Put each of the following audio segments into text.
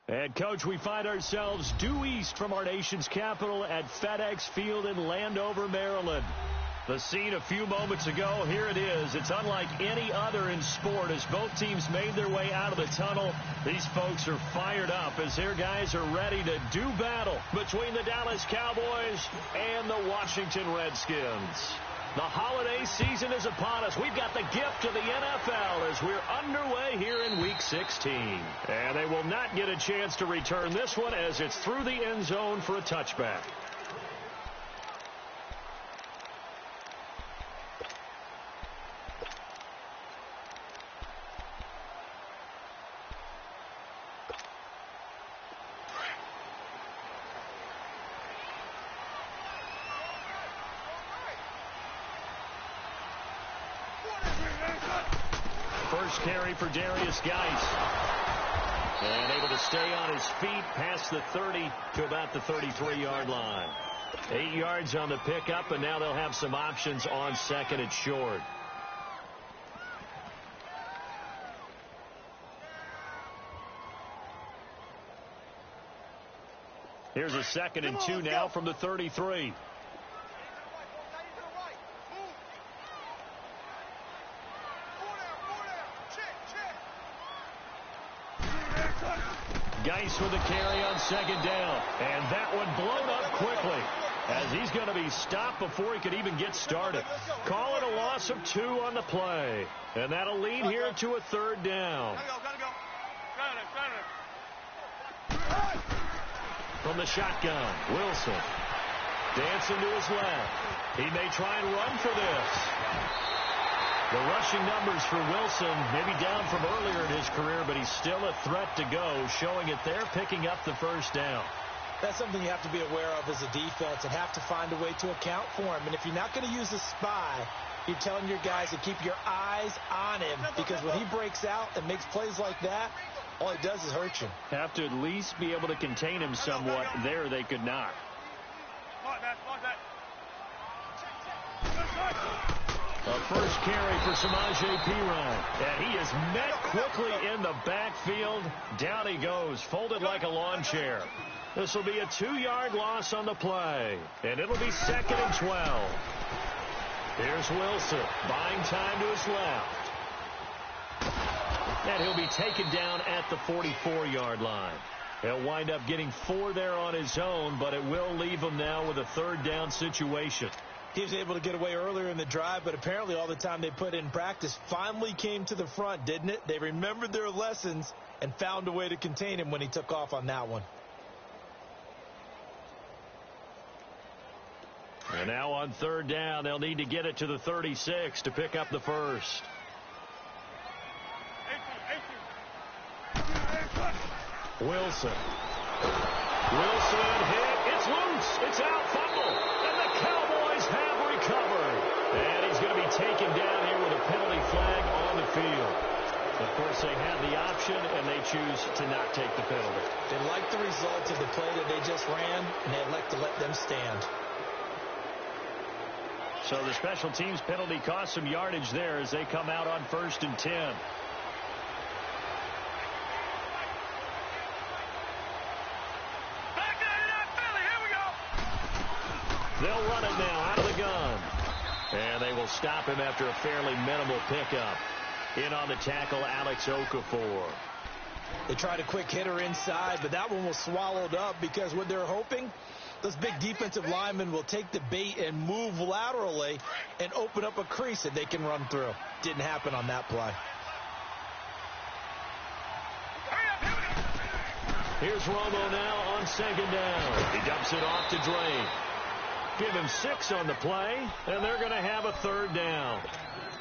And, Coach, we find ourselves due east from our nation's capital at FedEx Field in Landover, Maryland. The scene a few moments ago, here it is. It's unlike any other in sport as both teams made their way out of the tunnel. These folks are fired up as their guys are ready to do battle between the Dallas Cowboys and the Washington Redskins. The holiday season is upon us. We've got the gift of the NFL as we're underway here in Week 16. And they will not get a chance to return this one as it's through the end zone for a touchback. First carry for Darius Geis. And able to stay on his feet past the 30 to about the 33-yard line. 8 yards on the pickup, and now they'll have some options on second and short. Here's a 2nd and 2 now from the 33. Geis with a carry on 2nd down. And that one blown up quickly as he's going to be stopped before he could even get started. Call it a loss of 2 on the play. And that'll lead here to a 3rd down. From the shotgun, Wilson. Dancing to his left. He may try and run for this. The rushing numbers for Wilson maybe down from earlier in his career, but he's still a threat to go, showing it there, picking up the 1st down. That's something you have to be aware of as a defense and have to find a way to account for him. And if you're not going to use a spy, you're telling your guys to keep your eyes on him, because when he breaks out and makes plays like that, all he does is hurt you. Have to at least be able to contain him somewhat. There they could not. A first carry for Samaje Perine. And he is met quickly in the backfield. Down he goes, folded like a lawn chair. This will be a 2-yard loss on the play. And it'll be 2nd and 12. Here's Wilson, buying time to his left. And he'll be taken down at the 44-yard line. He'll wind up getting 4 there on his own, but it will leave him now with a 3rd down situation. He was able to get away earlier in the drive, but apparently all the time they put in practice finally came to the front, didn't it? They remembered their lessons and found a way to contain him when he took off on that one. And now on 3rd down, they'll need to get it to the 36 to pick up the 1st. Wilson hit. It's loose. It's out. Fumble. And the Cowboys have recovered. And he's going to be taken down here with a penalty flag on the field. Of course, they have the option, and they choose to not take the penalty. They like the result of the play that they just ran, and they elect to let them stand. So the special teams penalty cost some yardage there as they come out on 1st and 10. They'll run it now out of the gun. And they will stop him after a fairly minimal pickup. In on the tackle, Alex Okafor. They tried a quick hitter inside, but that one was swallowed up because what they're hoping, those big defensive linemen will take the bait and move laterally and open up a crease that they can run through. Didn't happen on that play. Here's Romo now on 2nd down. He dumps it off to Drake. Give him 6 on the play, and they're going to have a 3rd down.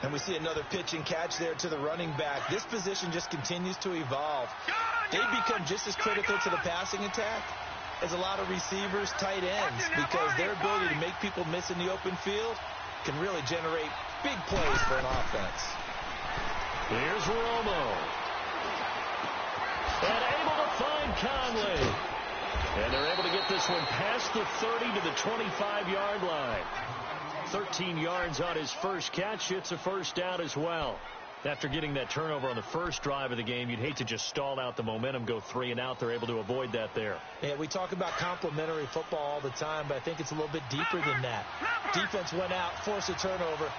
And we see another pitch and catch there to the running back. This position just continues to evolve. They become just as critical to the passing attack as a lot of receivers, tight ends, because their ability to make people miss in the open field can really generate big plays for an offense. Here's Romo. And able to find Conley. And they're able to get this one past the 30 to the 25-yard line. 13 yards on his first catch. It's a 1st down as well. After getting that turnover on the first drive of the game, you'd hate to just stall out the momentum, go 3 and out. They're able to avoid that there. Yeah, we talk about complementary football all the time, but I think it's a little bit deeper than that. Defense went out, forced a turnover,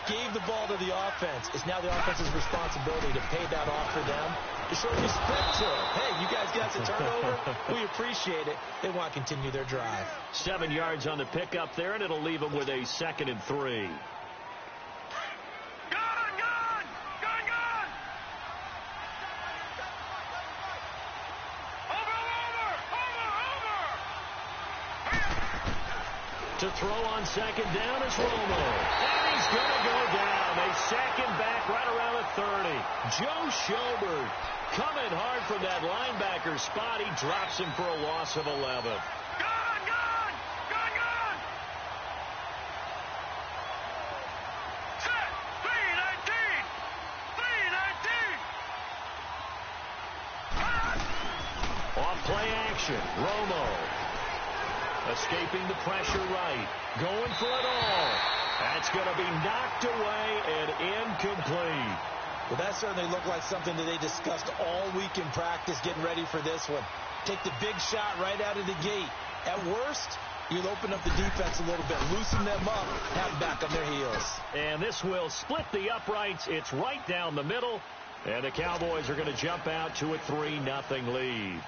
gave the ball to the offense. It's now the offense's responsibility to pay that off for them, to show respect to it. Hey, you guys got the turnover. We appreciate it. They want to continue their drive. 7 yards on the pickup there, and it'll leave them with a 2nd and 3. To throw on 2nd down is Romo. And he's going to go down. They sack him back right around the 30. Joe Schobert coming hard from that linebacker spot. He drops him for a loss of 11. Set. 3-19. Off play action. Romo. Escaping the pressure right. Going for it all. That's going to be knocked away and incomplete. Well, that certainly looked like something that they discussed all week in practice getting ready for this one. Take the big shot right out of the gate. At worst, you'll open up the defense a little bit, loosen them up, have them back on their heels. And this will split the uprights. It's right down the middle. And the Cowboys are going to jump out to a 3-0 lead.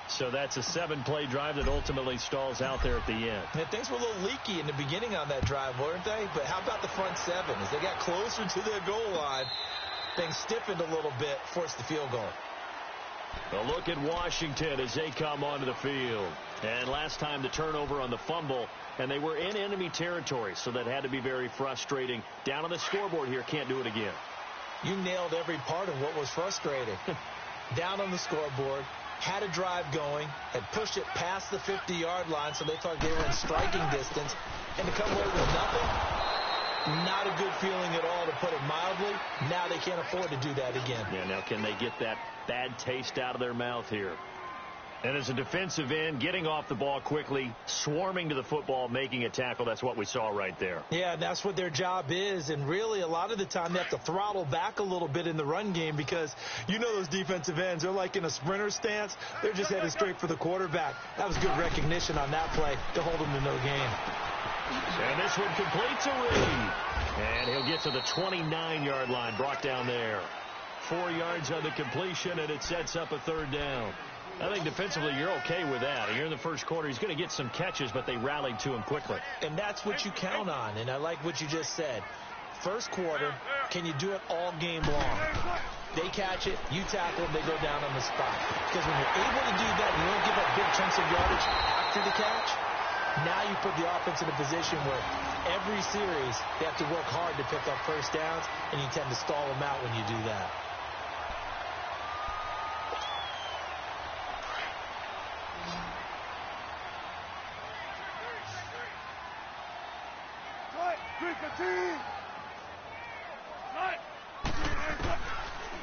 So that's a 7-play drive that ultimately stalls out there at the end. And things were a little leaky in the beginning on that drive, weren't they? But how about the front 7? As they got closer to their goal line, things stiffened a little bit, forced the field goal. A look at Washington as they come onto the field. And last time the turnover on the fumble, and they were in enemy territory, so that had to be very frustrating. Down on the scoreboard here, can't do it again. You nailed every part of what was frustrating. Down on the scoreboard, had a drive going, had pushed it past the 50-yard line, so they thought they were in striking distance, and to come away with nothing, not a good feeling at all, to put it mildly. Now they can't afford to do that again. Yeah, now can they get that bad taste out of their mouth here? And as a defensive end, getting off the ball quickly, swarming to the football, making a tackle, that's what we saw right there. Yeah, that's what their job is, and really a lot of the time they have to throttle back a little bit in the run game because you know those defensive ends, they're like in a sprinter stance. They're just headed straight for the quarterback. That was good recognition on that play to hold them to no gain. And this one completes a read. And he'll get to the 29-yard line, brought down there. 4 yards on the completion, and it sets up a 3rd down. I think defensively you're okay with that. Here in the first quarter, he's going to get some catches, but they rallied to him quickly. And that's what you count on, and I like what you just said. First quarter, can you do it all game long? They catch it, you tackle them, they go down on the spot. Because when you're able to do that, you don't give up big chunks of yardage after the catch, now you put the offense in a position where every series they have to work hard to pick up first downs, and you tend to stall them out when you do that.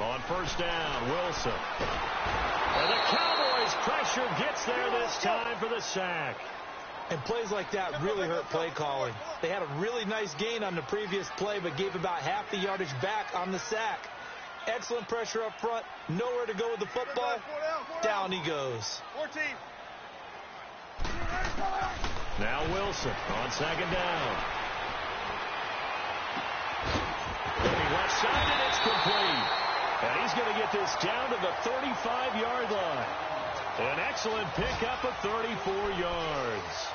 On first down, Wilson. And the Cowboys' pressure gets there this time for the sack. And plays like that really hurt play calling. They had a really nice gain on the previous play, but gave about half the yardage back on the sack. Excellent pressure up front. Nowhere to go with the football. Down he goes. 14. Now Wilson on 2nd down. Looking left side, and it's complete. And he's going to get this down to the 35-yard line. An excellent pickup of 34 yards.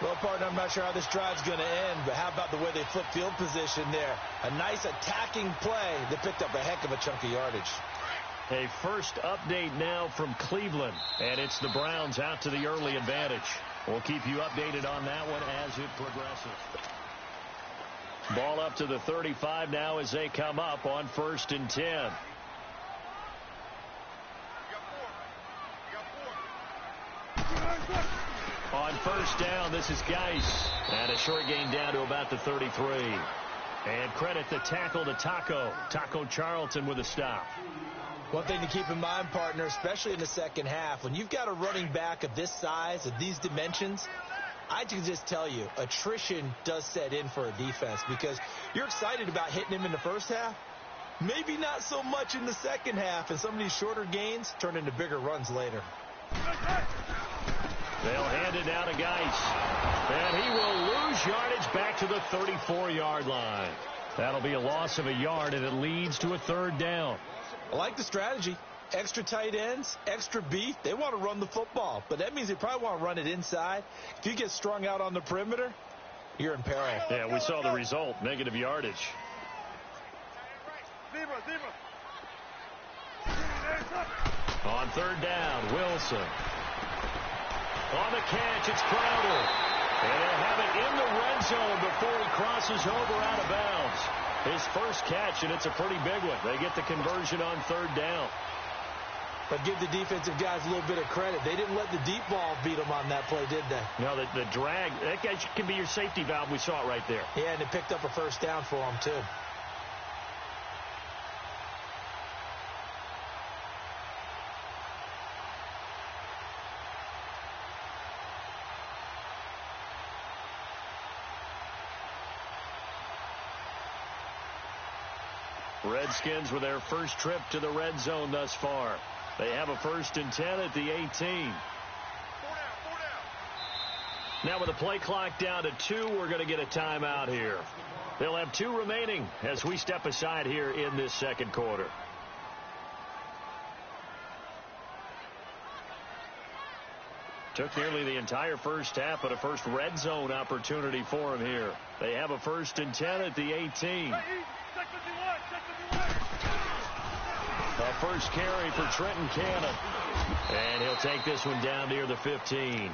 Well, partner, I'm not sure how this drive's going to end, but how about the way they flip field position there? A nice attacking play that picked up a heck of a chunk of yardage. A first update now from Cleveland, and it's the Browns out to the early advantage. We'll keep you updated on that one as it progresses. Ball up to the 35 now as they come up on 1st and 10. On first down, this is Geis. And a short gain down to about the 33. And credit the tackle to Taco Charlton with a stop. One thing to keep in mind, partner, especially in the second half, when you've got a running back of this size, of these dimensions, I can just tell you, attrition does set in for a defense because you're excited about hitting him in the first half, Maybe not so much in the second half, and some of these shorter gains turn into bigger runs later. They'll hand it down to Geis. And he will lose yardage back to the 34-yard line. That'll be a loss of a yard, and it leads to a third down. I like the strategy. Extra tight ends, extra beef. They want to run the football, but that means they probably want to run it inside. If you get strung out on the perimeter, you're in peril. Yeah, we saw the result, negative yardage. On third down, Wilson. On the catch, it's Crowder. And they'll have it in the red zone before he crosses over out of bounds. His first catch, and it's a pretty big one. They get the conversion on third down. But give the defensive guys a little bit of credit. They didn't let the deep ball beat them on that play, did they? No, the drag, that guy can be your safety valve. We saw it right there. Yeah, and it picked up a first down for them, too. Redskins with their first trip to the red zone thus far. They have a 1st and 10 at the 18. Now with the play clock down to 2, we're going to get a timeout here. They'll have 2 remaining as we step aside here in this second quarter. Took nearly the entire first half, but a first red zone opportunity for him here. They have a 1st and 10 at the 18. A first carry for Trenton Cannon. And he'll take this one down near the 15.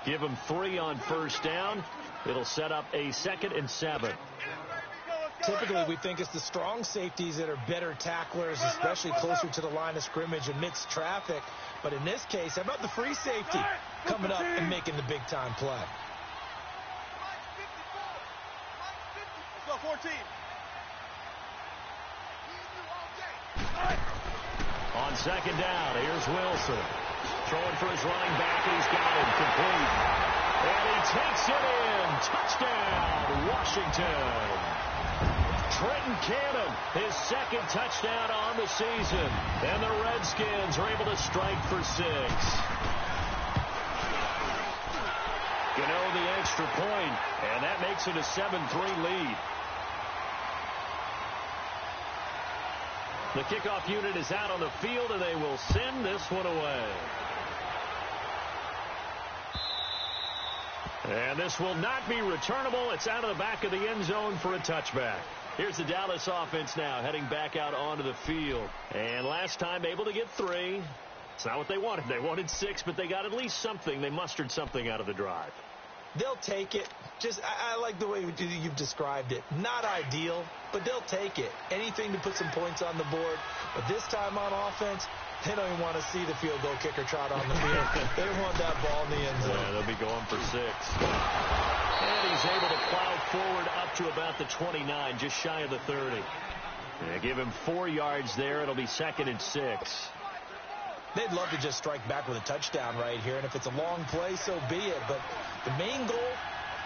Give him 3 on first down. It'll set up a 2nd and 7. Typically, we think it's the strong safeties that are better tacklers, especially closer to the line of scrimmage amidst traffic. But in this case, how about the free safety coming up and making the big-time play? Let's go, 14. On second down, here's Wilson. Throwing for his running back, and he's got him complete. And he takes it in. Touchdown, Washington. Trenton Cannon, his 2nd touchdown on the season. And the Redskins are able to strike for 6. Gano the extra point, and that makes it a 7-3 lead. The kickoff unit is out on the field, and they will send this one away. And this will not be returnable. It's out of the back of the end zone for a touchback. Here's the Dallas offense now heading back out onto the field. And last time able to get 3. It's not what they wanted. They wanted 6, but they got at least something. They mustered something out of the drive. They'll take it. I like the way you've described it. Not ideal, but they'll take it. Anything to put some points on the board. But this time on offense, they don't even want to see the field goal kicker trot on the field. They want that ball in the end zone. Yeah, they'll be going for 6. And he's able to plow forward up to about the 29, just shy of the 30. Yeah, give him 4 yards there. It'll be 2nd and 6. They'd love to just strike back with a touchdown right here, and if it's a long play, so be it. But the main goal,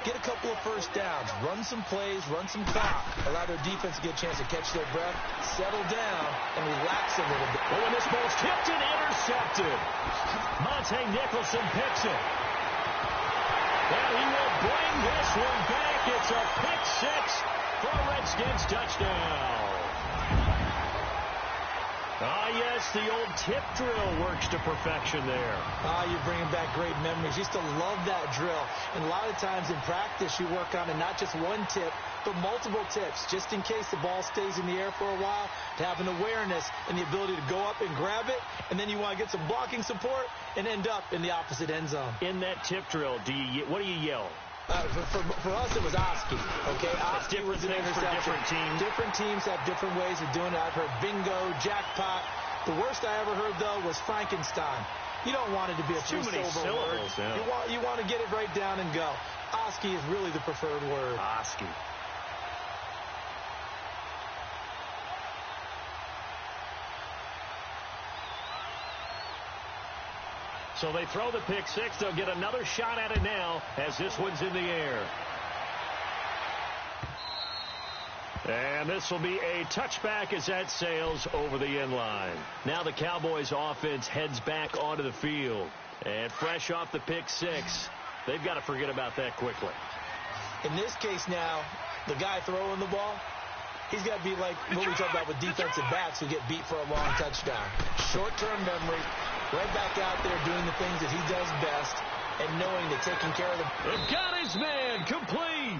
get a couple of first downs, run some plays, run some clock, allow their defense to get a chance to catch their breath, settle down, and relax a little bit. Oh, and this ball's tipped and intercepted. Monte Nicholson picks it. And he will bring this one back. It's a pick 6 for a Redskins touchdown. Yes, the old tip drill works to perfection there. You're bringing back great memories. Used to love that drill. And a lot of times in practice, you work on it, not just one tip, but multiple tips, just in case the ball stays in the air for a while, to have an awareness and the ability to go up and grab it, and then you want to get some blocking support and end up in the opposite end zone. In that tip drill, what do you yell? For us, it was Oski. Okay, Oski was an interception. Different teams. Different teams have different ways of doing it. I've heard bingo, jackpot. The worst I ever heard, though, was Frankenstein. You don't want it to be a three-syllable word. Yeah. You want to get it right down and go. Oski is really the preferred word. Oski. So they throw the pick 6. They'll get another shot at it now as this one's in the air. And this will be a touchback as that sails over the end line. Now the Cowboys offense heads back onto the field. And fresh off the pick six, they've got to forget about that quickly. In this case now, the guy throwing the ball, he's got to be like what we talk about with defensive backs who get beat for a long touchdown. Short-term memory, right back out there doing the things that he does best and knowing that taking care of the... They've got his man complete.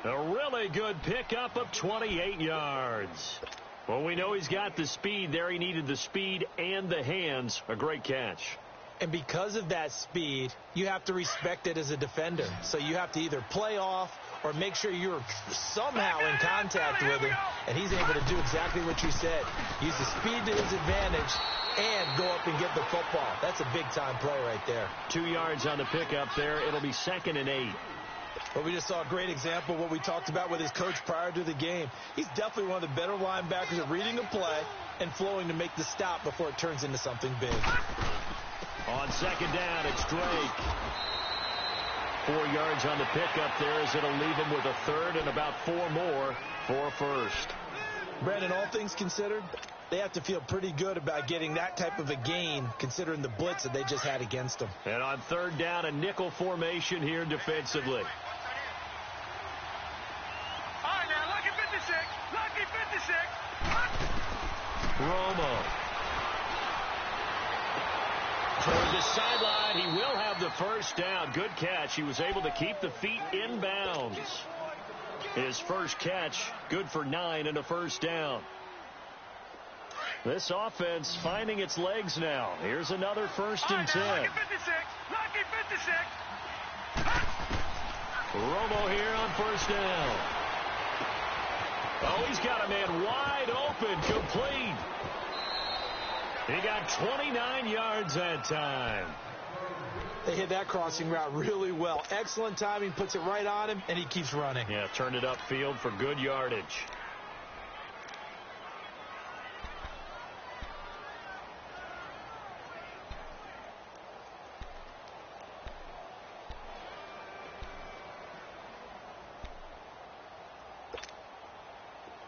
A really good pickup of 28 yards. Well, we know he's got the speed there. He needed the speed and the hands. A great catch. And because of that speed, you have to respect it as a defender. So you have to either play off or make sure you're somehow in contact with him. And he's able to do exactly what you said. Use the speed to his advantage and go up and get the football. That's a big-time play right there. 2 yards on the pickup there. It'll be 2nd and 8. Well, we just saw a great example of what we talked about with his coach prior to the game. He's definitely one of the better linebackers at reading a play and flowing to make the stop before it turns into something big. On 2nd down, it's Drake. 4 yards on the pickup there as it'll leave him with a 3rd and about 4 more for a 1st. Brandon, all things considered, they have to feel pretty good about getting that type of a gain considering the blitz that they just had against them. And on 3rd down, a nickel formation here defensively. All right, now, lucky 56. Lucky 56. Romo. Toward the sideline, he will have the 1st down. Good catch. He was able to keep the feet in bounds. His first catch, good for 9 and a 1st down. This offense finding its legs now. Here's another 1st and 10. Lucky 56. Lucky 56. Romo here on 1st down. Oh, he's got a man wide open, complete. He got 29 yards that time. They hit that crossing route really well. Excellent timing, puts it right on him, and he keeps running. Yeah, turned it upfield for good yardage.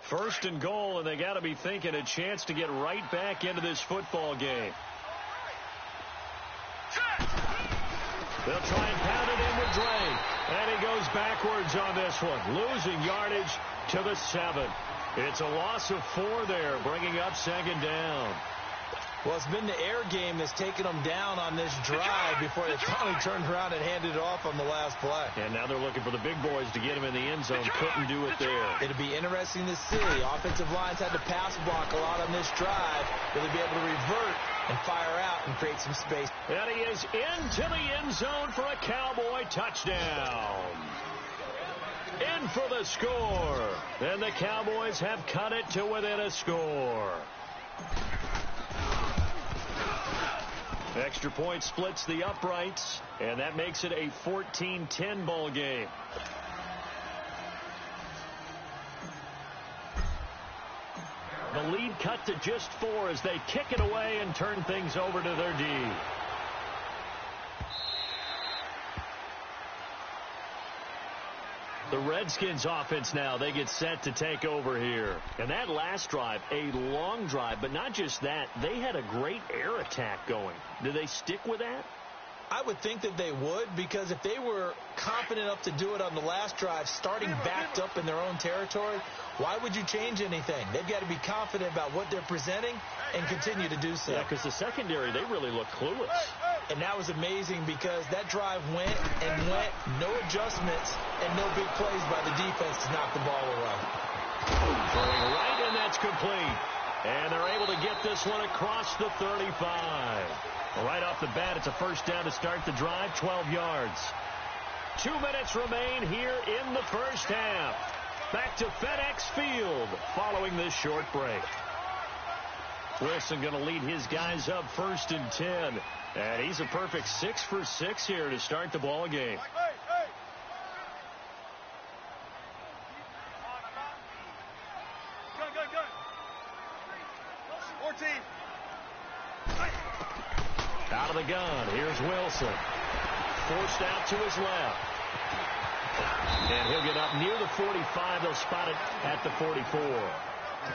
First and goal, and they got to be thinking a chance to get right back into this football game. They'll try and pound it in with Drake. And he goes backwards on this one, losing yardage to the 7. It's a loss of 4 there, bringing up 2nd down. Well, it's been the air game that's taken them down on this drive before they finally turned around and handed it off on the last play. And now they're looking for the big boys to get him in the end zone. Couldn't do it there. It'll be interesting to see. Offensive lines had to pass block a lot on this drive. Will they be able to revert and fire out and create some space? And he is into the end zone for a Cowboy touchdown. In for the score. And the Cowboys have cut it to within a score. Extra point splits the uprights, and that makes it a 14-10 ball game. The lead cut to just 4 as they kick it away and turn things over to their D. The Redskins offense now, they get set to take over here. And that last drive, a long drive, but not just that, they had a great air attack going. Do they stick with that? I would think that they would, because if they were confident enough to do it on the last drive, starting backed up in their own territory, why would you change anything? They've got to be confident about what they're presenting and continue to do so. Yeah, because the secondary, they really look clueless. And that was amazing because that drive went and went, no adjustments, and no big plays by the defense to knock the ball away. Throwing right, and that's complete. And they're able to get this one across the 35. Right off the bat, it's a 1st down to start the drive, 12 yards. 2 minutes remain here in the 1st half. Back to FedEx Field following this short break. Wilson going to lead his guys up 1st and 10. And he's a perfect 6 for 6 here to start the ball game. Good. 14. Out of the gun, here's Wilson. Forced out to his left. And he'll get up near the 45. They'll spot it at the 44.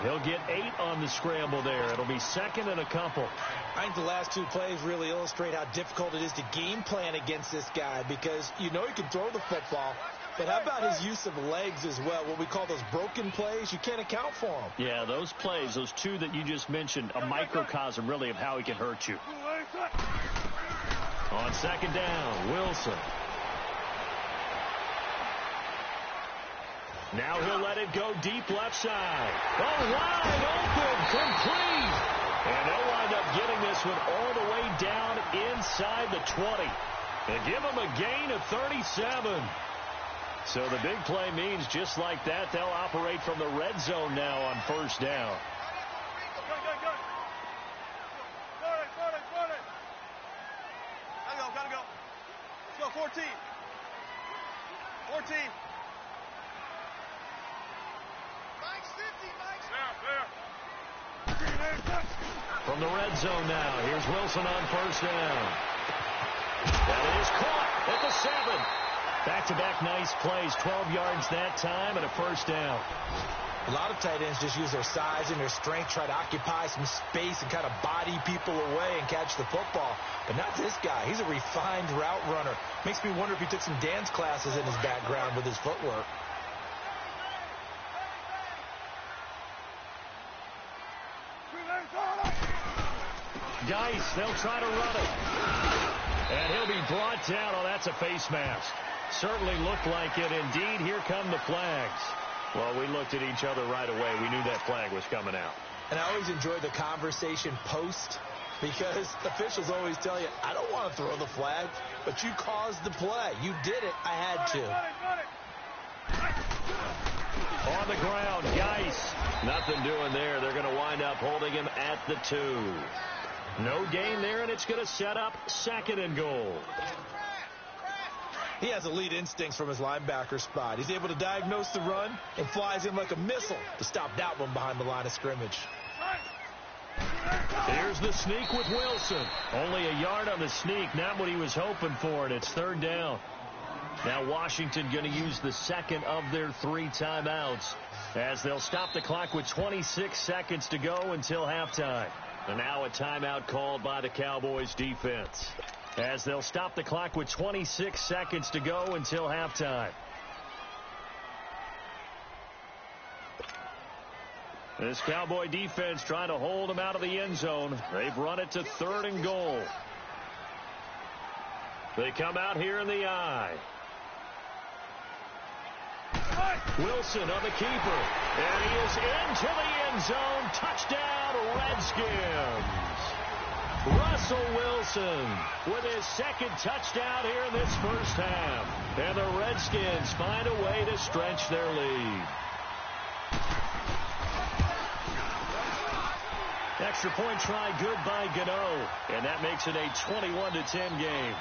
He'll get 8 on the scramble there. It'll be second and a couple. I think the last 2 plays really illustrate how difficult it is to game plan against this guy because you know he can throw the football, but how about his use of legs as well? What we call those broken plays, you can't account for them. Yeah, those plays, those 2 that you just mentioned, a microcosm really of how he can hurt you. On second down, Wilson. Now he'll let it go deep left side. Oh, wide open, complete. And they'll wind up getting this one all the way down inside the 20. And give them a gain of 37. So the big play means just like that, they'll operate from the red zone now on first down. Gotta go. Let's go, 14. 14. Mike's 50, Mike's. There. From the red zone now, here's Wilson on first down. That is caught at the 7. Back-to-back nice plays, 12 yards that time and a first down. A lot of tight ends just use their size and their strength, try to occupy some space and kind of body people away and catch the football. But not this guy. He's a refined route runner. Makes me wonder if he took some dance classes in his background with his footwork. Geis, they'll try to run it. And he'll be brought down. Oh, that's a face mask. Certainly looked like it. Indeed, here come the flags. Well, we looked at each other right away. We knew that flag was coming out. And I always enjoy the conversation post because officials always tell you, I don't want to throw the flag, but you caused the play. You did it. I had to. On the ground, Geis. Nothing doing there. They're going to wind up holding him at the 2. No gain there, and it's going to set up second and goal. He has elite instincts from his linebacker spot. He's able to diagnose the run and flies in like a missile to stop that one behind the line of scrimmage. Here's the sneak with Wilson. Only a yard on the sneak, not what he was hoping for, and it's third down. Now Washington going to use the second of their 3 timeouts as they'll stop the clock with 26 seconds to go until halftime. And now a timeout called by the Cowboys defense as they'll stop the clock with 26 seconds to go until halftime. This Cowboy defense trying to hold them out of the end zone. They've run it to third and goal. They come out here in the eye. Wilson on the keeper. And he is into the end zone. Touchdown, Redskins. Russell Wilson with his second touchdown here in this first half. And the Redskins find a way to stretch their lead. Extra point try good by Gano. And that makes it a 21-10 game.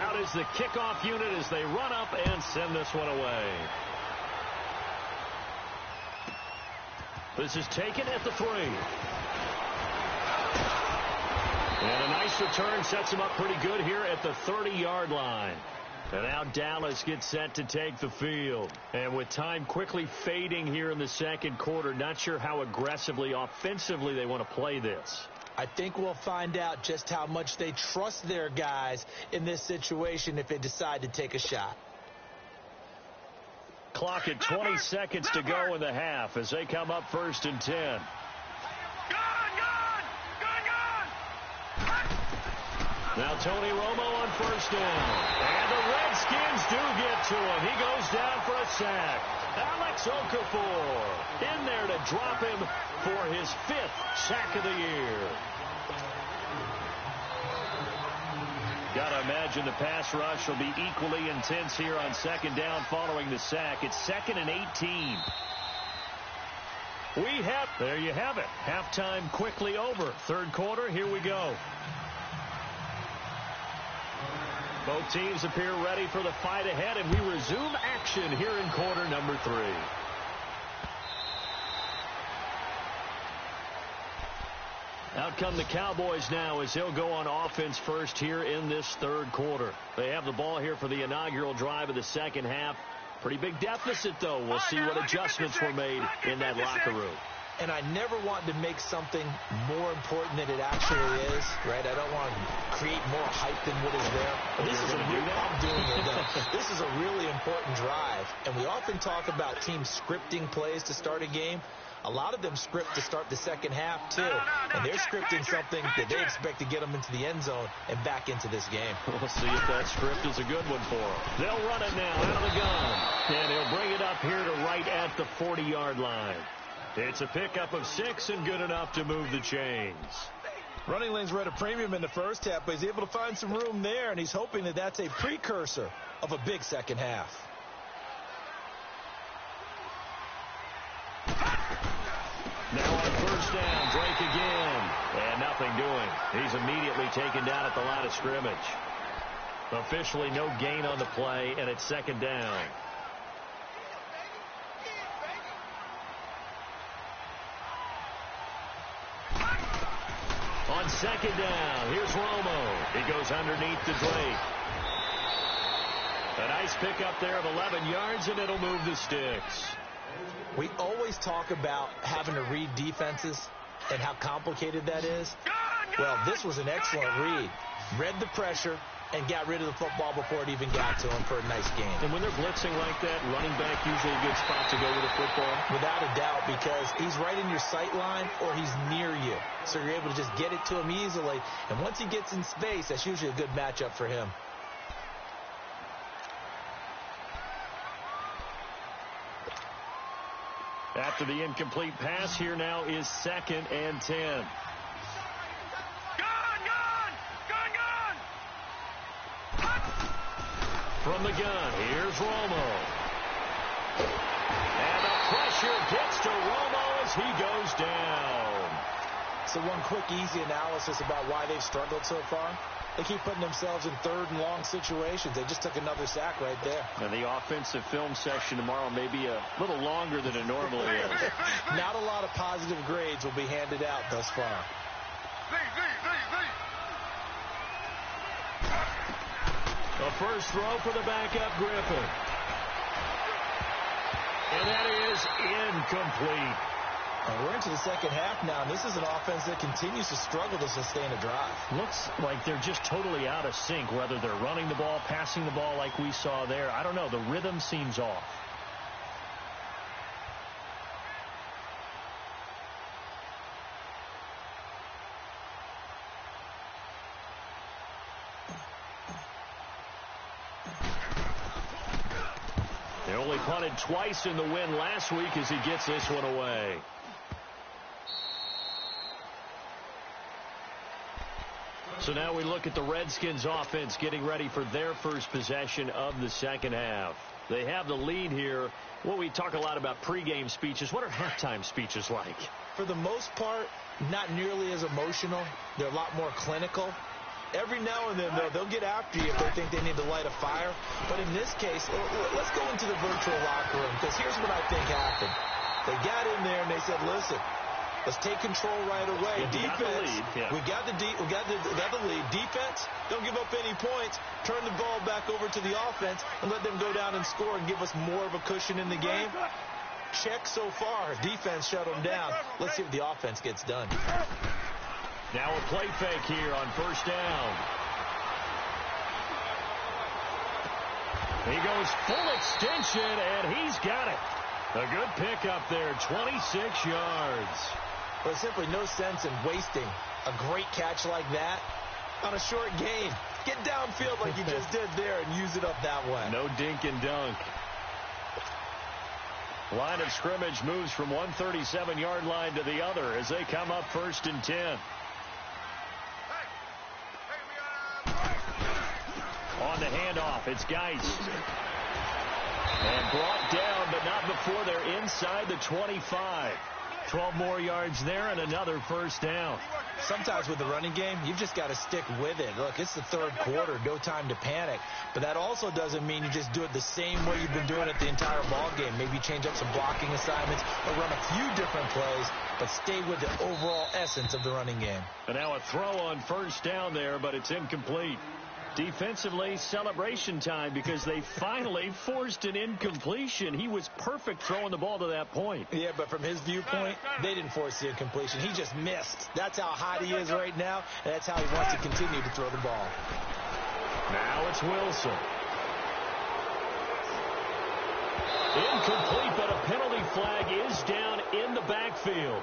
Out is the kickoff unit as they run up and send this one away. This is taken at the 3. And a nice return sets him up pretty good here at the 30-yard line. And now Dallas gets set to take the field. And with time quickly fading here in the second quarter, not sure how aggressively, offensively they want to play this. I think we'll find out just how much they trust their guys in this situation if they decide to take a shot. Clock at 20 seconds to go in the half as they come up first and 10. Now Tony Romo on first down. And the Redskins do get to him. He goes down for a sack. Alex Okafor in there to drop him for his 5th sack of the year. Got to imagine the pass rush will be equally intense here on second down following the sack. It's 2nd and 18. There you have it. Halftime quickly over. Third quarter, here we go. Both teams appear ready for the fight ahead, and we resume action here in quarter number 3. Out come the Cowboys now as they'll go on offense first here in this third quarter. They have the ball here for the inaugural drive of the second half. Pretty big deficit, though. We'll see what adjustments were made in that locker room. And I never want to make something more important than it actually is, right? I don't want to create more hype than what is there. This is I'm doing it, though. This is a really important drive. And we often talk about teams scripting plays to start a game. A lot of them script to start the second half, too. And they're scripting something that they expect to get them into the end zone and back into this game. We'll see if that script is a good one for them. They'll run it now out of the gun. And he'll bring it up here to right at the 40-yard line. It's a pickup of 6 and good enough to move the chains. Running lanes were at a premium in the first half, but he's able to find some room there, and he's hoping that that's a precursor of a big second half. Now on first down, Drake again. And nothing doing. He's immediately taken down at the line of scrimmage. Officially no gain on the play, and it's second down. On second down, here's Romo. He goes underneath to Drake. A nice pickup there of 11 yards, and it'll move the sticks. We always talk about having to read defenses and how complicated that is. Well, this was an excellent read. Read the pressure and got rid of the football before it even got to him for a nice gain. And when they're blitzing like that, running back usually a good spot to go with the football? Without a doubt, because he's right in your sight line or he's near you. So you're able to just get it to him easily. And once he gets in space, that's usually a good matchup for him. After the incomplete pass, here now is 2nd and 10. From the gun, here's Romo. And the pressure gets to Romo as he goes down. So one quick, easy analysis about why they've struggled so far. They keep putting themselves in third and long situations. They just took another sack right there. And the offensive film session tomorrow may be a little longer than it normally is. Not a lot of positive grades will be handed out thus far. A first throw for the backup Griffin. And that is incomplete. We're into the second half now, and this is an offense that continues to struggle to sustain a drive. Looks like they're just totally out of sync, whether they're running the ball, passing the ball like we saw there. I don't know. The rhythm seems off. They only punted twice in the win last week as he gets this one away. So now we look at the Redskins offense getting ready for their first possession of the second half. They have the lead here. Well, we talk a lot about pregame speeches. What are halftime speeches like? For the most part, not nearly as emotional. They're a lot more clinical. Every now and then, though, they'll get after you if they think they need to light a fire. But in this case, let's go into the virtual locker room, because here's what I think happened. They got in there and they said, listen, let's take control right away. Defense, we got the lead. Defense, don't give up any points. Turn the ball back over to the offense and let them go down and score and give us more of a cushion in the game. Check so far. Defense shut them down. Let's see if the offense gets done. Now a play fake here on first down. He goes full extension, and he's got it. A good pickup there, 26 yards. There's simply no sense in wasting a great catch like that on a short gain. Get downfield like you just did there and use it up that way. No dink and dunk. Line of scrimmage moves from one 37-yard line to the other as they come up 1st and 10. On the handoff, it's Geist. And brought down, but not before they're inside the 25. 12 more yards there and another first down. Sometimes with the running game, you've just got to stick with it. Look, it's the third quarter, no time to panic. But that also doesn't mean you just do it the same way you've been doing it the entire ball game. Maybe change up some blocking assignments or run a few different plays, but stay with the overall essence of the running game. And now a throw on first down there, but it's incomplete. Defensively, celebration time because they finally forced an incompletion. He was perfect throwing the ball to that point. Yeah, but from his viewpoint, they didn't force the incompletion. He just missed. That's how hot he is right now, and that's how he wants to continue to throw the ball. Now it's Wilson. Incomplete, but a penalty flag is down in the backfield.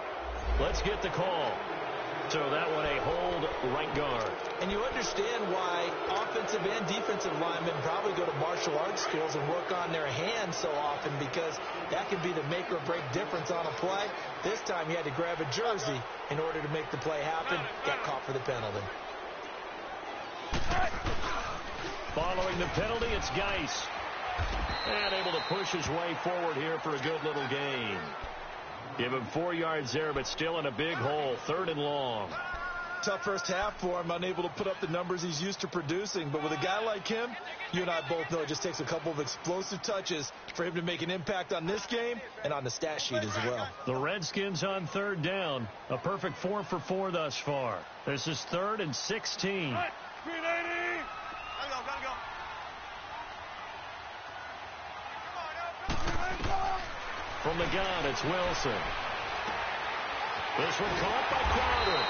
Let's get the call. So that one a hold right guard. And you understand why offensive and defensive linemen probably go to martial arts schools and work on their hands so often, because that can be the make or break difference on a play. This time he had to grab a jersey in order to make the play happen. Got caught for the penalty. Following the penalty, it's Geis. And able to push his way forward here for a good little gain. Give him 4 yards there, but still in a big hole. 3rd and long. Tough first half for him, unable to put up the numbers he's used to producing. But with a guy like him, you and I both know it just takes a couple of explosive touches for him to make an impact on this game and on the stat sheet as well. The Redskins on 3rd down. A perfect 4 for 4 thus far. This is 3rd and 16. Gotta go. From the gun, it's Wilson. This one caught by Crowder.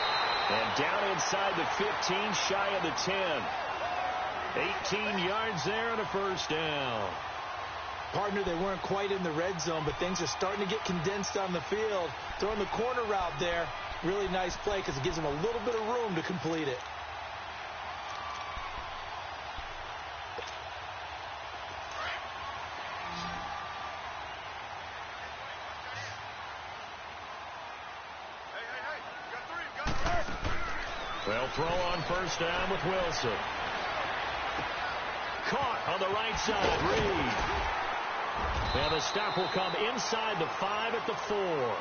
And down inside the 15, shy of the 10. 18 yards there and a first down. Partner, they weren't quite in the red zone, but things are starting to get condensed on the field. Throwing the corner route there, really nice play because it gives them a little bit of room to complete it. They'll throw on first down with Wilson. Caught on the right side, Reed. And the stop will come inside the 5 at the 4.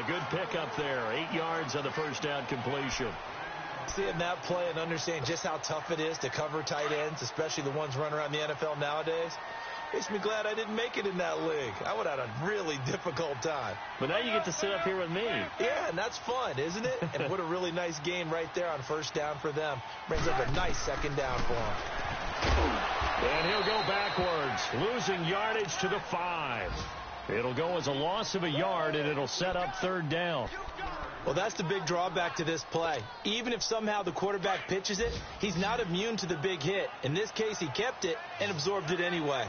A good pickup there. 8 yards on the first down completion. Seeing that play and understanding just how tough it is to cover tight ends, especially the ones running around the NFL nowadays, makes me glad I didn't make it in that league. I would have had a really difficult time. But now you get to sit up here with me. Yeah, and that's fun, isn't it? And what a really nice gain right there on first down for them. Brings up a nice 2nd down for them. And he'll go backwards, losing yardage to the 5. It'll go as a loss of a yard, and it'll set up 3rd down. Well, that's the big drawback to this play. Even if somehow the quarterback pitches it, he's not immune to the big hit. In this case, he kept it and absorbed it anyway.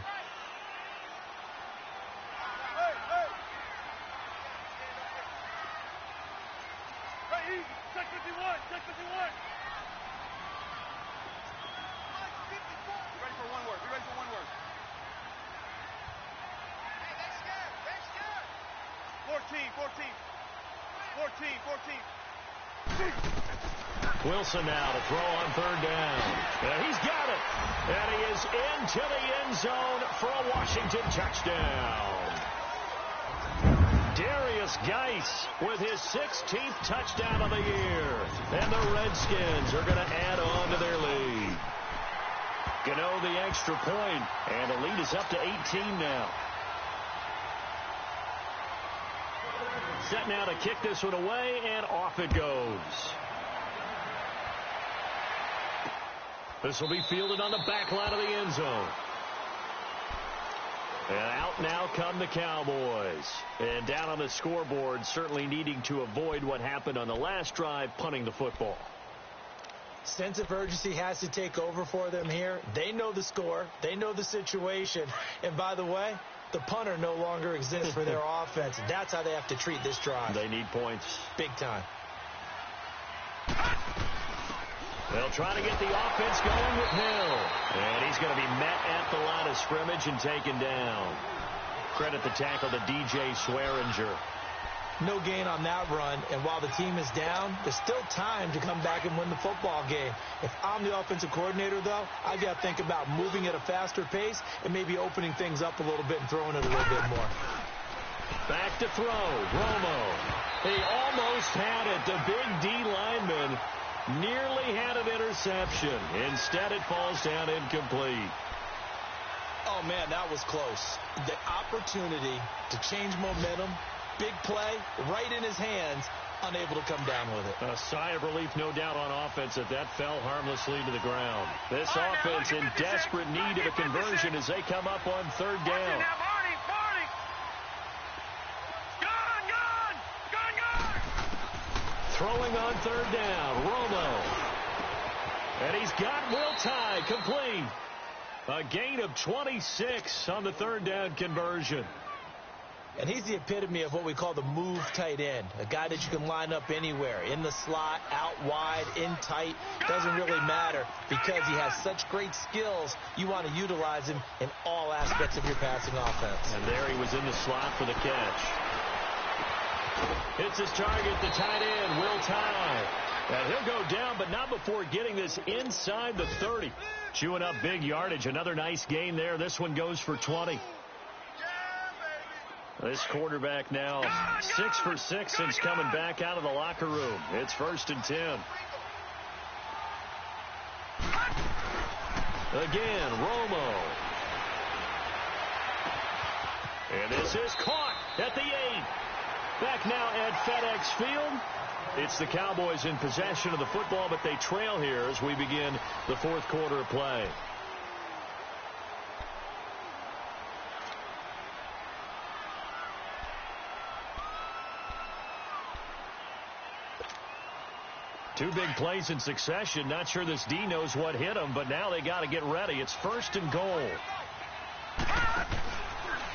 Check 51. Check 51. Be ready for one word. 14. Wilson now to throw on 3rd down. And he's got it. And he is into the end zone for a Washington touchdown. Darius Geis with his 16th touchdown of the year. And the Redskins are going to add on to their lead. Gano the extra point, and the lead is up to 18 now. Set now to kick this one away, and off it goes. This will be fielded on the back line of the end zone. And out now come the Cowboys. And down on the scoreboard, certainly needing to avoid what happened on the last drive, punting the football. Sense of urgency has to take over for them here. They know the score. They know the situation. And by the way, the punter no longer exists for their offense. That's how they have to treat this drive. They need points. Big time. They'll try to get the offense going with Hill. And he's going to be met at the line of scrimmage and taken down. Credit the tackle to DJ Swearinger. No gain on that run, and while the team is down, there's still time to come back and win the football game. If I'm the offensive coordinator, though, I've got to think about moving at a faster pace and maybe opening things up a little bit and throwing it a little bit more. Back to throw. Romo. He almost had it. The big D lineman nearly had an interception. Instead, it falls down incomplete. Oh, man, that was close. The opportunity to change momentum, big play, right in his hands, unable to come down with it. A sigh of relief, no doubt, on offense that fell harmlessly to the ground. This offense in desperate need of a conversion as they come up on third down. Throwing on third down, Romo. And he's got Will Tye complete. A gain of 26 on the third down conversion. And he's the epitome of what we call the move tight end. A guy that you can line up anywhere. In the slot, out wide, in tight. Doesn't really matter because he has such great skills. You want to utilize him in all aspects of your passing offense. And there he was in the slot for the catch. Hits his target, the tight end, Will Tye. And he'll go down, but not before getting this inside the 30. Chewing up big yardage. Another nice gain there. This one goes for 20. This quarterback now 6 for 6 since coming back out of the locker room. It's 1st and 10. Again, Romo. And this is caught at the 8. Back now at FedEx Field. It's the Cowboys in possession of the football, but they trail here as we begin the fourth quarter of play. Two big plays in succession. Not sure this D knows what hit him, but now they got to get ready. It's 1st and goal.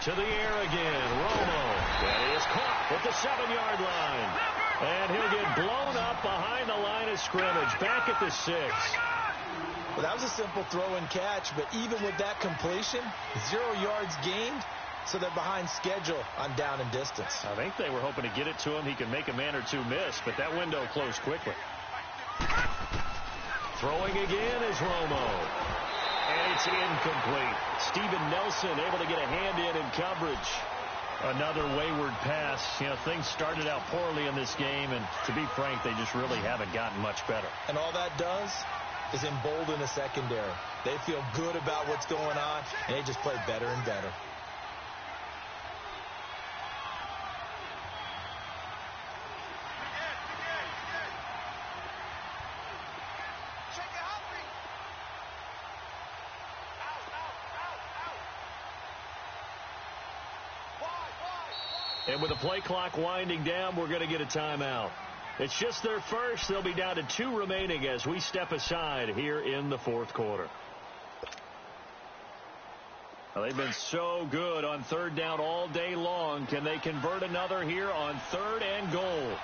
To the air again, Romo. That is caught at the 7-yard line. And he'll get blown up behind the line of scrimmage. Back at the 6. Well, that was a simple throw and catch, but even with that completion, 0 yards gained, so they're behind schedule on down and distance. I think they were hoping to get it to him. He could make a man or two miss, but that window closed quickly. Throwing again is Romo. And it's incomplete. Steven Nelson able to get a hand in coverage. Another wayward pass. You know, things started out poorly in this game, and to be frank, they just really haven't gotten much better. And all that does is embolden a secondary. They feel good about what's going on, and they just play better and better. And with the play clock winding down, we're going to get a timeout. It's just their first. They'll be down to 2 remaining as we step aside here in the fourth quarter. Well, they've been so good on third down all day long. Can they convert another here on 3rd and goal?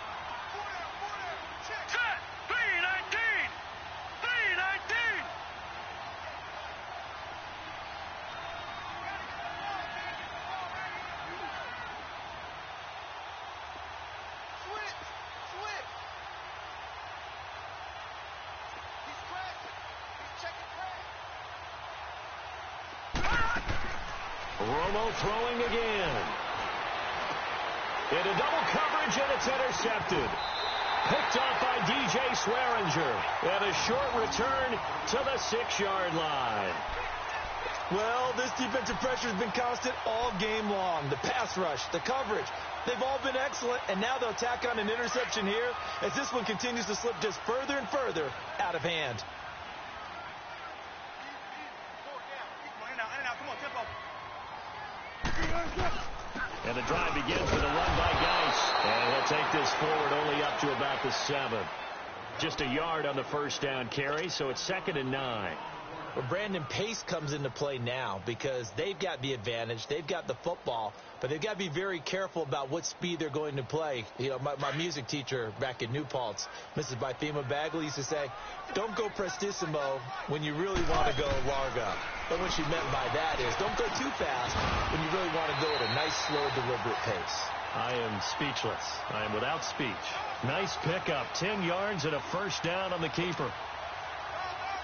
Romo throwing again. Into double coverage, and it's intercepted. Picked off by DJ Swearinger. And a short return to the 6-yard line. Well, this defensive pressure has been constant all game long. The pass rush, the coverage, they've all been excellent, and now they'll tack on an interception here as this one continues to slip just further and further out of hand. And the drive begins with a run by Geis. And he'll take this forward only up to about the 7. Just a yard on the first down carry, so it's 2nd and 9. Well, Brandon, pace comes into play now because they've got the advantage. They've got the football, but they've got to be very careful about what speed they're going to play. You know, my music teacher back in New Paltz, Mrs. Bythema Bagley, used to say, don't go prestissimo when you really want to go largo. And what she meant by that is don't go too fast when you really want to go at a nice, slow, deliberate pace. I am speechless. I am without speech. Nice pickup. 10 yards and a first down on the keeper.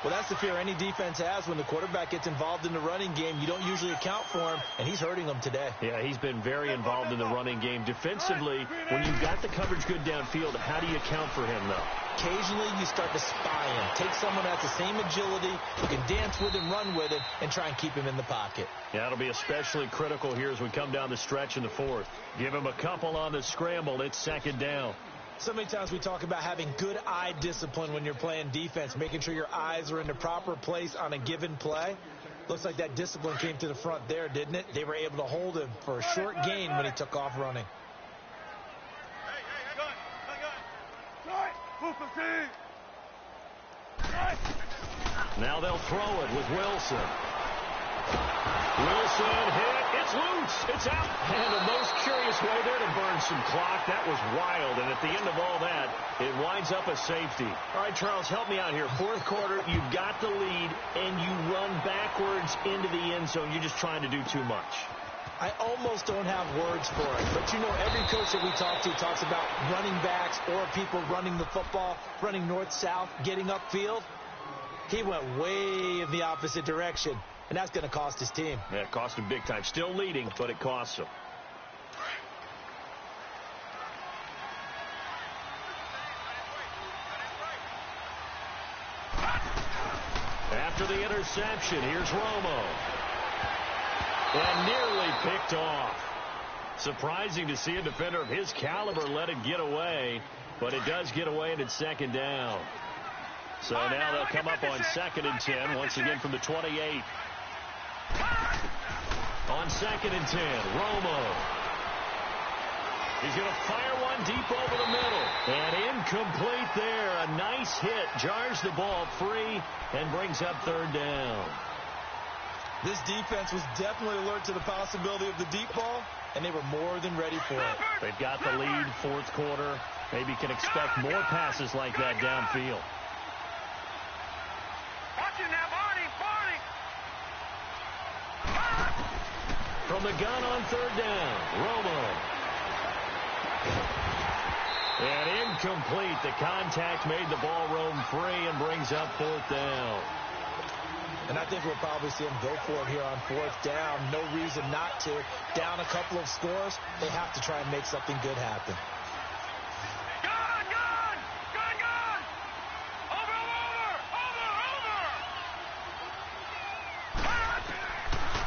Well, that's the fear any defense has when the quarterback gets involved in the running game. You don't usually account for him, and he's hurting them today. Yeah, he's been very involved in the running game. Defensively, when you've got the coverage good downfield, how do you account for him, though? Occasionally, you start to spy him. Take someone that has the same agility, who can dance with him, run with him, and try and keep him in the pocket. Yeah, it'll be especially critical here as we come down the stretch in the fourth. Give him a couple on the scramble. It's second down. So many times we talk about having good eye discipline when you're playing defense, making sure your eyes are in the proper place on a given play. Looks like that discipline came to the front there, didn't it? They were able to hold him for a short gain when he took off running. Now they'll throw it with Wilson. Wilson hit. It's loose. It's out. And the most curious way there to burn some clock. That was wild. And at the end of all that, it winds up a safety. All right, Charles, help me out here. Fourth quarter, you've got the lead, and you run backwards into the end zone. You're just trying to do too much. I almost don't have words for it. But, you know, every coach that we talk to talks about running backs or people running the football, running north-south, getting upfield. He went way in the opposite direction. And that's going to cost his team. Yeah, it cost him big time. Still leading, but it costs him. After the interception, here's Romo. And nearly picked off. Surprising to see a defender of his caliber let it get away, but it does get away and it's second down. So now they'll come up on 2nd and 10, once again from the 28. On 2nd and 10, Romo. He's going to fire one deep over the middle. And incomplete there. A nice hit. Jars the ball free and brings up 3rd down. This defense was definitely alert to the possibility of the deep ball, and they were more than ready for it. They've got the lead, fourth quarter. Maybe can expect more passes like that downfield. From the gun on 3rd down, Romo. And incomplete. The contact made the ball roam free and brings up 4th down. And I think we'll probably see him go for it here on 4th down. No reason not to. Down a couple of scores, they have to try and make something good happen.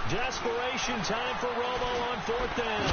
Desperation time for Romo on 4th down.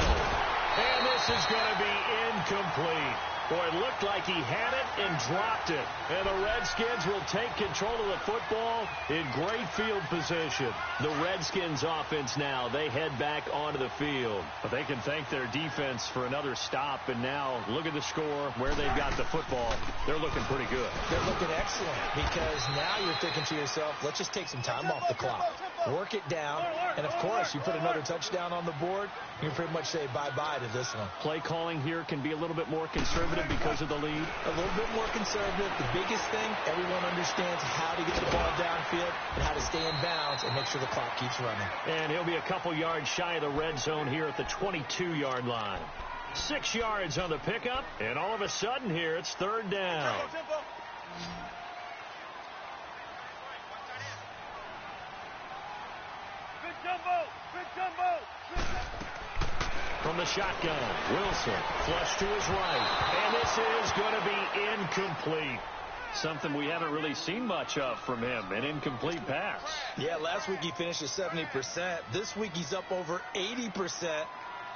And this is going to be incomplete. Boy, it looked like he had it and dropped it. And the Redskins will take control of the football in great field position. The Redskins offense now, they head back onto the field. But they can thank their defense for another stop. And now look at the score, where they've got the football. They're looking pretty good. They're looking excellent because now you're thinking to yourself, let's just take some time off the clock. Work it down. And, of course, you put another touchdown on the board, you can pretty much say bye-bye to this one. Play calling here can be a little bit more conservative because of the lead. A little bit more conservative. The biggest thing, everyone understands how to get the ball downfield and how to stay in bounds and make sure the clock keeps running. And he'll be a couple yards shy of the red zone here at the 22-yard line. 6 yards on the pickup, and all of a sudden here, it's 3rd down. From the shotgun, Wilson, flush to his right. And this is going to be incomplete. Something we haven't really seen much of from him, an incomplete pass. Yeah, last week he finished at 70%. This week he's up over 80%.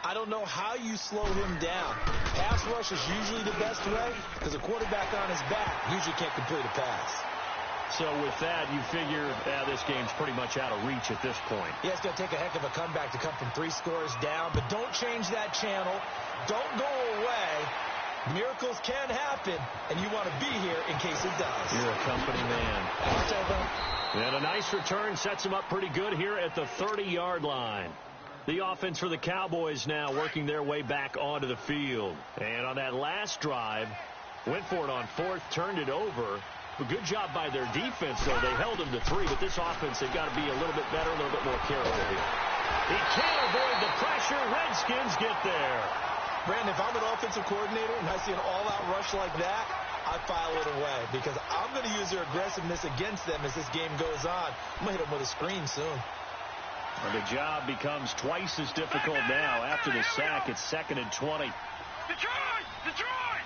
I don't know how you slow him down. Pass rush is usually the best way because a quarterback on his back usually can't complete a pass. So with that, you figure this game's pretty much out of reach at this point. Yeah, it's going to take a heck of a comeback to come from 3 scores down, but don't change that channel. Don't go away. Miracles can happen, and you want to be here in case it does. You're a company man. I'll tell them. And a nice return sets them up pretty good here at the 30-yard line. The offense for the Cowboys now working their way back onto the field. And on that last drive, went for it on 4th, turned it over. A good job by their defense, though. They held him to 3, but this offense, they've got to be a little bit better, a little bit more careful here. He can't avoid the pressure. Redskins get there. Brandon, if I'm an offensive coordinator and I see an all-out rush like that, I file it away because I'm going to use their aggressiveness against them as this game goes on. I'm going to hit them with a screen soon. And the job becomes twice as difficult now. After the sack, it's 2nd and 20. Detroit! Detroit!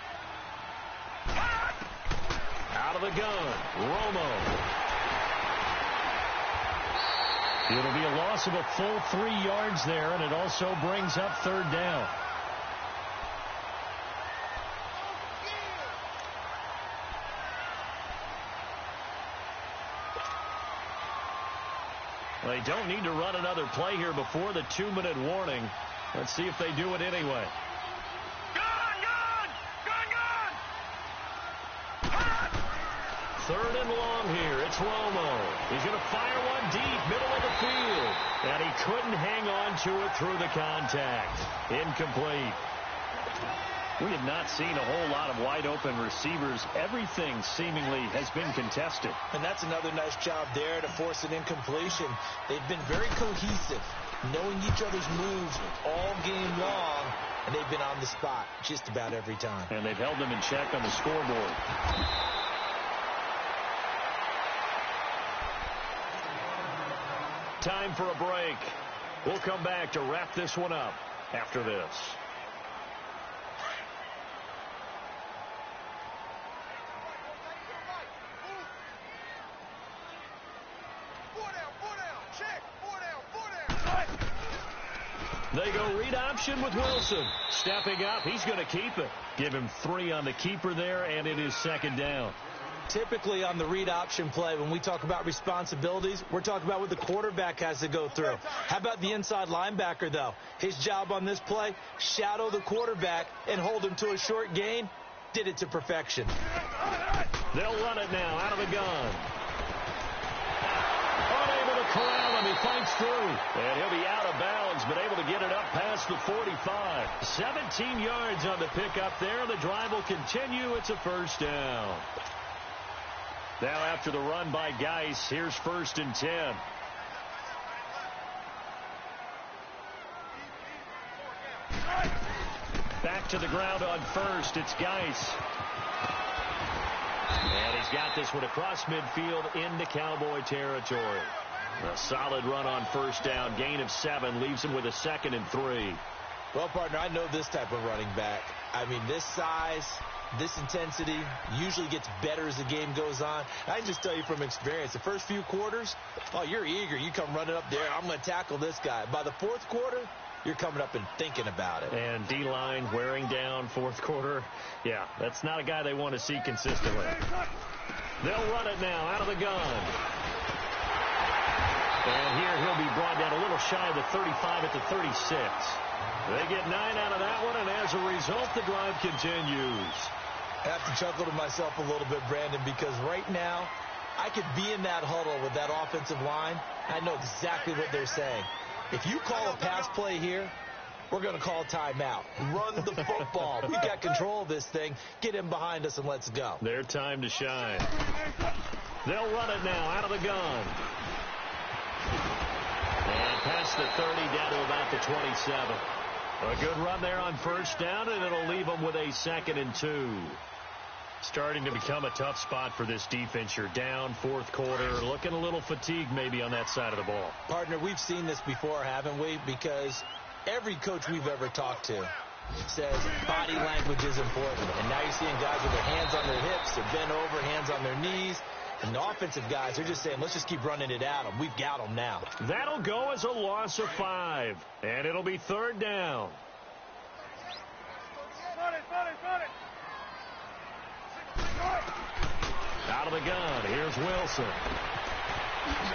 Out of the gun, Romo. It'll be a loss of a full 3 yards there, and it also brings up 3rd down. They don't need to run another play here before the 2-minute warning. Let's see if they do it anyway. Third and long here. It's Romo. He's going to fire one deep, middle of the field. And he couldn't hang on to it through the contact. Incomplete. We have not seen a whole lot of wide-open receivers. Everything seemingly has been contested. And that's another nice job there to force an incompletion. They've been very cohesive, knowing each other's moves all game long, and they've been on the spot just about every time. And they've held them in check on the scoreboard. Time for a break. We'll come back to wrap this one up after this. They go read option with Wilson. Stepping up, he's going to keep it. Give him 3 on the keeper there, and it is 2nd down. Typically on the read option play, when we talk about responsibilities, we're talking about what the quarterback has to go through. How about the inside linebacker, though? His job on this play, shadow the quarterback and hold him to a short gain. Did it to perfection. They'll run it now out of the gun. Unable to corral him. He fights through. And he'll be out of bounds, but able to get it up past the 45. 17 yards on the pickup there. The drive will continue. It's a 1st down. Now after the run by Geis, here's 1st and 10. Back to the ground on 1st. It's Geis. And he's got this one across midfield into Cowboy territory. A solid run on 1st down. Gain of 7 leaves him with a 2nd and 3. Well, partner, I know this type of running back. I mean, this size, this intensity usually gets better as the game goes on. I can just tell you from experience, the first few quarters, oh, you're eager. You come running up there. I'm going to tackle this guy. By the 4th quarter, you're coming up and thinking about it. And D-line wearing down 4th quarter. Yeah, that's not a guy they want to see consistently. They'll run it now out of the gun. And here he'll be brought down a little shy of the 35 at the 36. They get 9 out of that one, and as a result, the drive continues. I have to chuckle to myself a little bit, Brandon, because right now, I could be in that huddle with that offensive line. I know exactly what they're saying. If you call a pass play here, we're going to call timeout. Run the football. We've got control of this thing. Get him behind us and let's go. Their time to shine. They'll run it now out of the gun. And past the 30 down to about the 27. A good run there on 1st down, and it'll leave them with a 2nd and 2. Starting to become a tough spot for this defense. You're down 4th quarter, looking a little fatigued maybe on that side of the ball. Partner, we've seen this before, haven't we? Because every coach we've ever talked to says body language is important. And now you're seeing guys with their hands on their hips, they're bent over, hands on their knees. And the offensive guys, they're just saying, let's just keep running it at them. We've got them now. That'll go as a loss of 5. And it'll be 3rd down. Out of the gun, here's Wilson.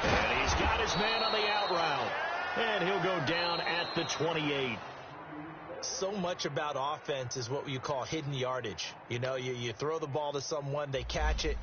And he's got his man on the out route. And he'll go down at the 28. So much about offense is what you call hidden yardage. You know, you throw the ball to someone, they catch it,